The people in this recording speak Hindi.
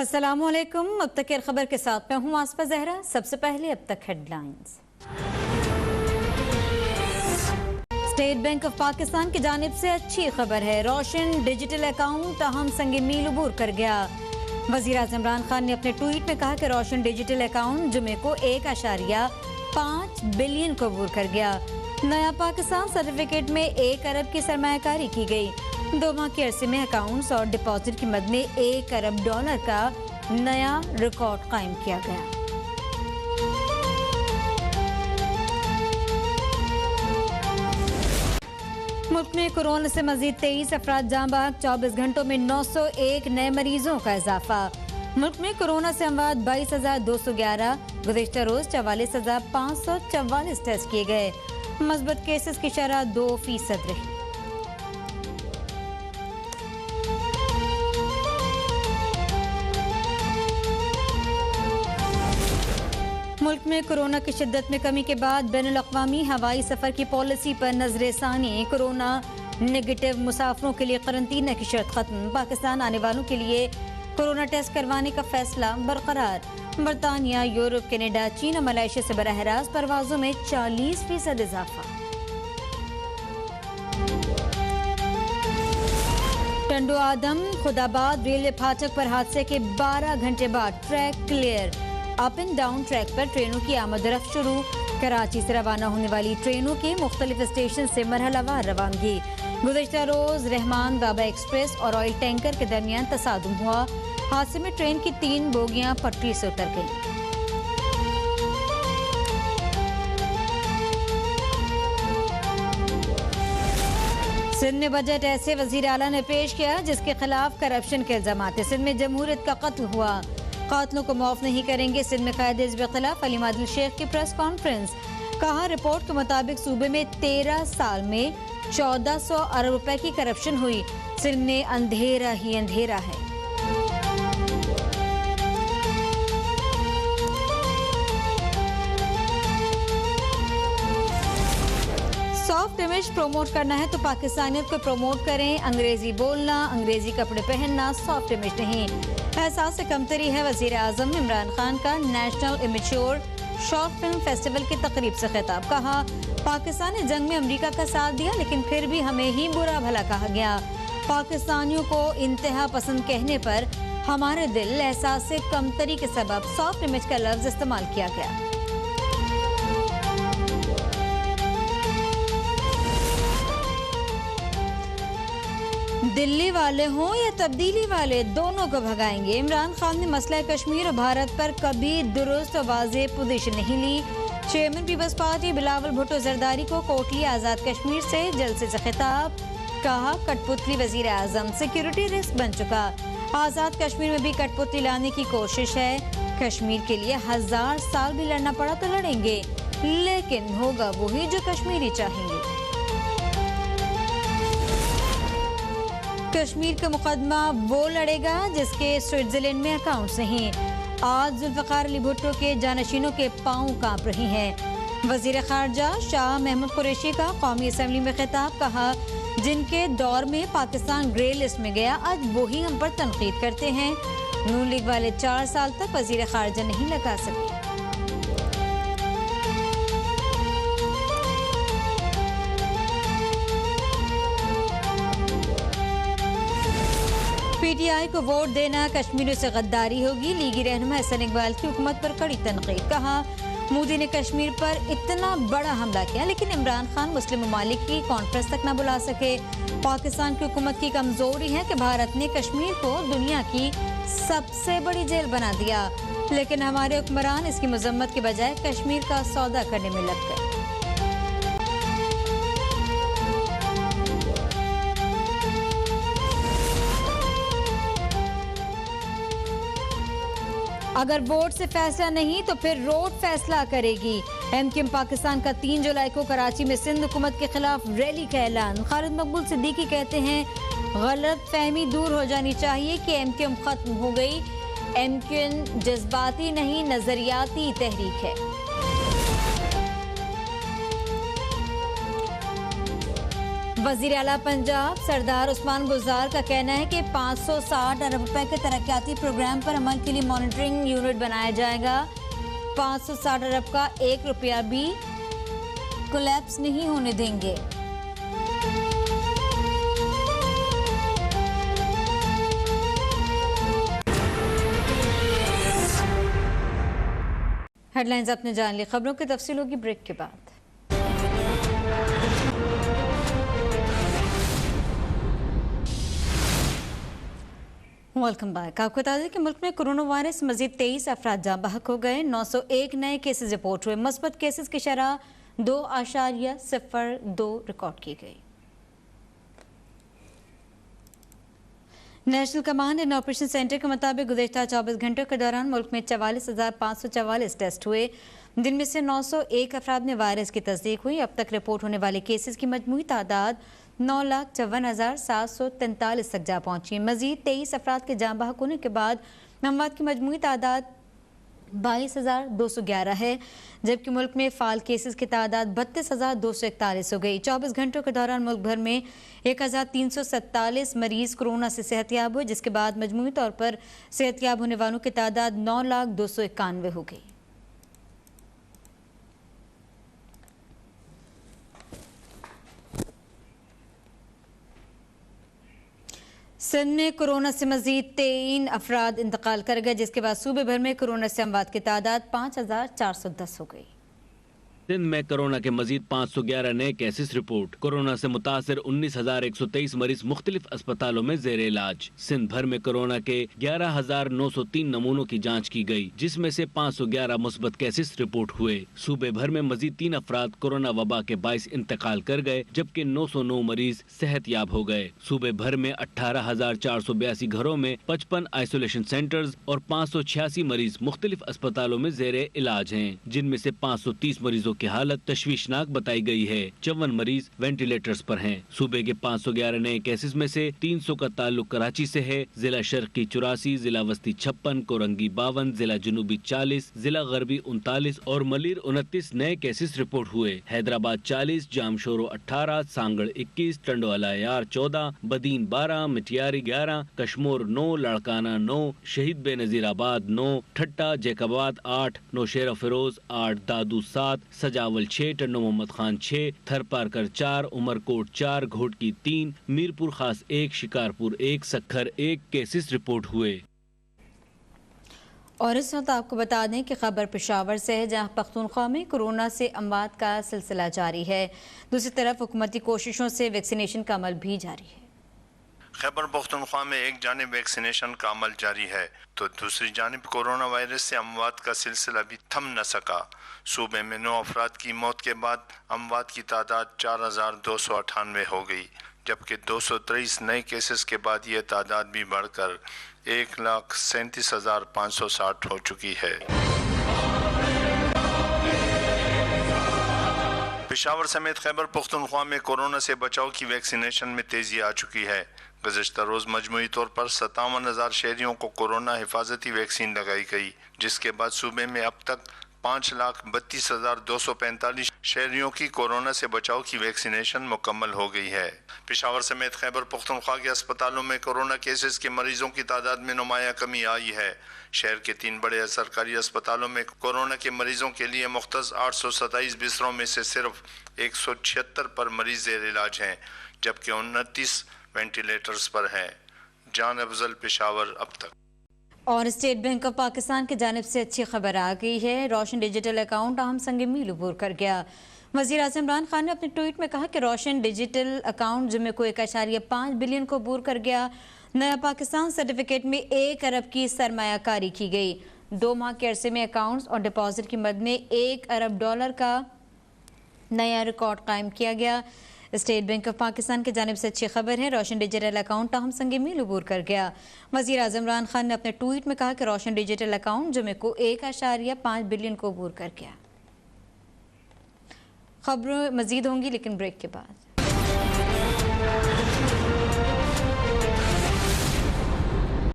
अस्सलामुअलैकुम। अब तक की खबर के साथ मैं हूँ आसफा जहरा। सबसे पहले अब तक headlines. State bank of Pakistan की जानिब से अच्छी खबर है। रोशन डिजिटल अकाउंट अहम संग मील अबूर कर गया। वज़ीर आज़म इमरान खान ने अपने ट्वीट में कहा कि रोशन डिजिटल अकाउंट जुमे को 1.5 बिलियन को अबूर कर गया। नया पाकिस्तान सर्टिफिकेट में 1 अरब की सरमायाकारी की गई। 2 माह के अरसे में अकाउंट्स और डिपॉजिट की मद में $1 अरब का नया रिकॉर्ड कायम किया गया। मुल्क में कोरोना से मजीद 23 अफराद जाँ बहक। 24 घंटों में 901 नए मरीजों का इजाफा। मुल्क में कोरोना से अमवात 22,211। गुज़िश्ता रोज 44,544 टेस्ट किए गए। मस्बत केसेस की शरह 2% रही। मुल्क में कोरोना की शिद्दत में कमी के बाद बैनुल अक़वामी हवाई सफ़र की पॉलिसी पर नजरसानी। कोरोना नेगेटिव मुसाफिरों के लिए करंतना की शर्त खत्म। पाकिस्तान आने वालों के लिए कोरोना टेस्ट करवाने का फैसला बरकरार। बरतानिया, यूरोप, कनाडा, चीन और मलेशिया से बराह रास्त परवाजों में 40% इजाफा। टंडो आदम खुदाबाद रेलवे फाटक पर हादसे के 12 घंटे बाद track clear. Up and down track पर ट्रेनों की आमद-ओ-रफ्त शुरू। कराची से रवाना होने वाली ट्रेनों के मुख्तलिफ स्टेशन से मरहलावार रवानगी। गुज़िश्ता रोज रहमान बाबा एक्सप्रेस और ऑयल टैंकर के दरमियान तसादुम हुआ। हादसे में ट्रेन की 3 बोगियां पटरी से उतर गईं। सिंध में बजट ऐसे वजीर आला ने पेश किया जिसके खिलाफ करप्शन के इल्जाम। सिंध में जमहूरियत का कत्ल हुआ, कातलों को माफ नहीं करेंगे। सिंध में कायदे हिज़्ब खिलाफ अली मादिल शेख की प्रेस कॉन्फ्रेंस। कहा रिपोर्ट के मुताबिक सूबे में 13 साल में 1400 अरब रुपए की करप्शन हुई। सिंध में अंधेरा ही अंधेरा है। सॉफ्ट इमेज प्रमोट करना है तो पाकिस्तानियत को प्रमोट करें। अंग्रेजी बोलना, अंग्रेजी कपड़े पहनना सॉफ्ट इमेज नहीं, एहसास से कमतरी है। वज़ीर आज़म इमरान खान का national immature short film festival की तकरीब से खिताब। कहा पाकिस्तान ने जंग में अमेरिका का साथ दिया लेकिन फिर भी हमें ही बुरा भला कहा गया। पाकिस्तानियों को इंतहा पसंद कहने पर हमारे दिल एहसास से कमतरी के सबब सॉफ्ट इमेज का लफ्ज इस्तेमाल किया गया। दिल्ली वाले हों या तब्दीली वाले, दोनों को भगाएंगे। इमरान खान ने मसला कश्मीर और भारत पर कभी दुरुस्त और वाज़ेह पोजीशन नहीं ली। Chairman peoples party Bilawal Bhutto Zardari को कोटली आज़ाद कश्मीर से जलसे से खिताब। कहा कठपुतली वजीर आज़म सिक्योरिटी रिस्क बन चुका। आज़ाद कश्मीर में भी कठपुतली लाने की कोशिश है। कश्मीर के लिए 1000 साल भी लड़ना पड़ा तो लड़ेंगे, लेकिन होगा वही जो कश्मीरी चाहेंगे। कश्मीर का मुकदमा वो लड़ेगा जिसके स्विट्जरलैंड में अकाउंट्स नहीं। आज जुल्फ़िकार अली भुट्टो के जानशीनों के पांव कांप रही हैं। वज़ीर ख़ारजा शाह महमूद कुरैशी का कौमी असम्बली में खिताब। कहा जिनके दौर में पाकिस्तान ग्रे लिस्ट में गया आज वही हम पर तनकीद करते हैं। नून लीग वाले 4 साल तक वज़ीर ख़ारजा नहीं लगा सके। पीटीआई को वोट देना कश्मीरियों से गद्दारी होगी। लीगी रहनुमा हसन इकबाल की हुकूमत पर कड़ी तनकीद। कहा मोदी ने कश्मीर पर इतना बड़ा हमला किया लेकिन इमरान खान मुस्लिम ममालिक की कॉन्फ्रेंस तक न बुला सके। पाकिस्तान की हुकूमत की कमजोरी है कि भारत ने कश्मीर को दुनिया की सबसे बड़ी जेल बना दिया, लेकिन हमारे हुक्मरान इसकी मजम्मत के बजाय कश्मीर का सौदा करने में लग गए। अगर वोट से फैसला नहीं तो फिर रोड फैसला करेगी। एमक्यूएम पाकिस्तान का 3 जुलाई को कराची में सिंध हुकूमत के खिलाफ रैली का ऐलान। खालिद मकबूल सिद्दीकी कहते हैं गलत फहमी दूर हो जानी चाहिए कि एमक्यूएम खत्म हो गई। एमक्यूएम जज्बाती नहीं नजरियाती तहरीक है। वजीर आला पंजाब सरदार उस्मान गुजार का कहना है कि 560 अरब रुपए के तरक्याती प्रोग्राम पर अमल के लिए मॉनिटरिंग यूनिट बनाया जाएगा। 560 अरब का 1 रुपया भी कोलैप्स नहीं होने देंगे। हेडलाइंस आपने जान ली, खबरों की तफसील होगी ब्रेक के बाद। Welcome back. आपको बता दें कि मुल्क में कोरोना वायरस मजीद 23 अफराद जाँ बहक हो गए। 901 नए केसेस रिपोर्ट हुए। मुस्बत केसेस की शरह 2.02 रिकॉर्ड की गई। National command and operation centre के मुताबिक गुज़श्ता 24 घंटों के दौरान मुल्क में 44,544 टेस्ट हुए, जिनमें से 901 अफराद में वायरस की तस्दीक हुई। अब तक रिपोर्ट होने वाले केसेस की मजमूई तादाद 9,54,743 तक जा पहुंची। मजीद 23 अफराद के जाँ बहक होने के बाद अमवात की मजमूई तादाद 22,211 है, जबकि मुल्क में फ़ाल केसेस की तादाद 32,241 हो गई। 24 घंटों के दौरान मुल्क भर में 1,347 मरीज़ कोरोना से सेहतयाब हुए, जिसके बाद मजमूई तौर पर सेहतयाब होने वालों की तादाद 9,291 हो गई। सिंध में कोरोना से मजीद 3 अफराद इंतकाल कर गए, जिसके बाद सूबे भर में कोरोना से अमवात की तादाद 5,410 हो गई। सिंध में कोरोना के मजीद 511 नए केसेस रिपोर्ट। कोरोना से मुतासर 19,123 मरीज मुख्तलिफ अस्पतालों में जेर इलाज। सिंध भर में कोरोना के 11,903 नमूनों की जांच की गई, जिसमें से 511 मुस्बत केसेस रिपोर्ट हुए। सूबे भर में मजीद 3 अफराद कोरोना वबा के बाइस इंतकाल कर गए, जबकि 909 मरीज सेहतयाब हो गए। सूबे भर में 18,482 घरों में 55 आइसोलेशन सेंटर्स और 586 मरीज मुख्तलिफ अस्पतालों में जेर इलाज हैं, जिनमें से 530 मरीजों की हालत तशवीशनाक बताई गई है। 54 मरीज वेंटिलेटर्स पर हैं। सूबे के 511 नए केसेस में से 300 का ताल्लुक कराची से है। जिला शर्की 84, जिला वस्ती 56, कोरंगी 52, जिला जुनूबी 40, जिला गरबी 39 और मलिर 29 नए केसेस रिपोर्ट हुए। हैदराबाद 40, जामशोरो 18, सांगड़ 21, टंडवाला यार 14, बदीन 12, मिटियारी 11, कश्मोर 9, लड़काना 9, शहीद बेनजीराबाद 9, ठट्टा जैकबाद 8, नौशेरा फिरोज 8, दादू 7, सजावल 6, टन्नो मोहम्मद खान 6, थरपारकर 4, उमरकोट 4, घोटकी 3, मीरपुर खास 1, शिकारपुर 1, सक्खर 1 केसेस रिपोर्ट हुए। और इस वक्त आपको बता दें कि खबर पेशावर से है, जहां पख्तूनख्वा में कोरोना से अमवात का सिलसिला जारी है। दूसरी तरफ हुकूमती कोशिशों से वैक्सीनेशन का अमल भी जारी है। खैबर पख्तूनख्वा में एक जानिब वैक्सीनेशन का अमल जारी है, तो दूसरी जानिब कोरोना वायरस से अमवात का सिलसिला भी थम न सका। सूबे में 9 अफराद की मौत के बाद अमवात की तादाद 4,298 हो गई, जबकि 223 नए केसेस के बाद ये तादाद भी बढ़कर 1,37,560 हो चुकी है। पेशावर समेत खैबर पख्तूनख्वा में कोरोना से बचाव की वैक्सीनेशन में तेजी आ चुकी है। गुज़श्ता रोज मजमूई तौर पर 57,000 शहरियों को कोरोना हिफाजती वैक्सीन लगाई गई, जिसके बाद सूबे में अब तक 5,32,245 शहरियों की कोरोना से बचाव की वैक्सीनेशन मुकम्मल हो गई है। पेशावर समेत खैबर पख्तूनख्वा के अस्पतालों में कोरोना केसेस के मरीजों की तादाद में नुमाया कमी आई है। शहर के 3 बड़े सरकारी अस्पतालों में कोरोना के मरीजों के लिए मुख्तस 827 बिस्तरों में से सिर्फ 176 पर मरीज जेर इलाज हैं, जबकि 29 वेंटिलेटर्स पर हैं। जान अफजल, पेशावर अब तक। और स्टेट बैंक ऑफ पाकिस्तान की जानिब से अच्छी खबर आ गई है। रोशन डिजिटल अकाउंट अहम संग मील अबूर कर गया। वज़ीर आज़म इमरान खान ने अपने ट्वीट में कहा कि रोशन डिजिटल अकाउंट जुम्मे को 1.5 बिलियन को अबूर कर गया। नया पाकिस्तान सर्टिफिकेट में 1 अरब की सरमायाकारी की गई। 2 माह के अरसे में अकाउंट्स और डिपॉजिट की मद में $1 अरब का नया रिकॉर्ड कायम किया गया। स्टेट बैंक ऑफ पाकिस्तान की जानिब से अच्छी खबर है। रोशन डिजिटल अकाउंट अहम संग मील अबूर कर गया। वज़ीर आज़म इमरान खान ने अपने ट्वीट में कहा कि रोशन डिजिटल अकाउंट जुम्मे को 1.5 बिलियन को अबूर कर गया। खबरें मजीद होंगी, लेकिन ब्रेक के बाद।